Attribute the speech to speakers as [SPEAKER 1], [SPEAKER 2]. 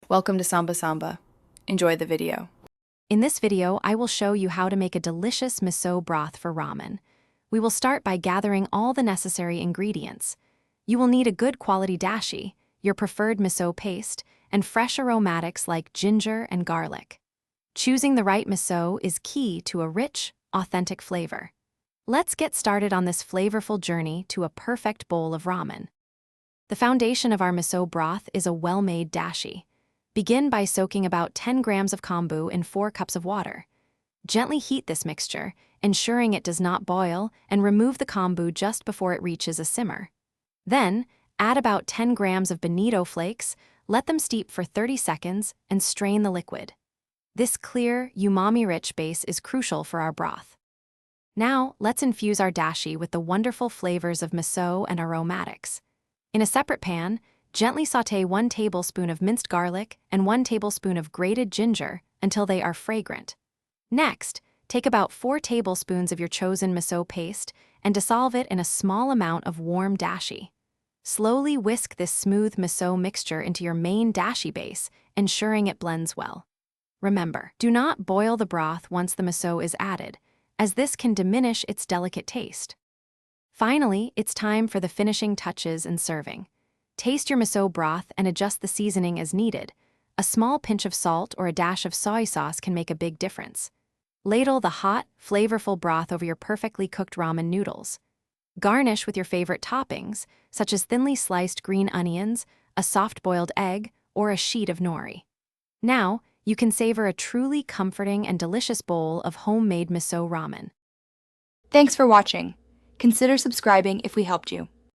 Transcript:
[SPEAKER 1] Welcome to Samba Samba. Enjoy the video.
[SPEAKER 2] In this video, I will show you how to make a delicious miso broth for ramen. We will start by gathering all the necessary ingredients. You will need a good quality dashi, your preferred miso paste, and fresh aromatics like ginger and garlic. Choosing the right miso is key to a rich, authentic flavor. Let's get started on this flavorful journey to a perfect bowl of ramen. The foundation of our miso broth is a well-made dashi. Begin by soaking about 10 grams of kombu in 4 cups of water. Gently heat this mixture, ensuring it does not boil, and remove the kombu just before it reaches a simmer. Then, add about 10 grams of bonito flakes, let them steep for 30 seconds, and strain the liquid. This clear, umami-rich base is crucial for our broth. Now, let's infuse our dashi with the wonderful flavors of miso and aromatics. In a separate pan, gently sauté 1 tablespoon of minced garlic and 1 tablespoon of grated ginger until they are fragrant. Next, take about 4 tablespoons of your chosen miso paste and dissolve it in a small amount of warm dashi. Slowly whisk this smooth miso mixture into your main dashi base, ensuring it blends well. Remember, do not boil the broth once the miso is added, as this can diminish its delicate taste. Finally, it's time for the finishing touches and serving. Taste your miso broth and adjust the seasoning as needed. A small pinch of salt or a dash of soy sauce can make a big difference. Ladle the hot, flavorful broth over your perfectly cooked ramen noodles. Garnish with your favorite toppings, such as thinly sliced green onions, a soft-boiled egg, or a sheet of nori. Now, you can savor a truly comforting and delicious bowl of homemade miso ramen.
[SPEAKER 1] Thanks for watching. Consider subscribing if we helped you.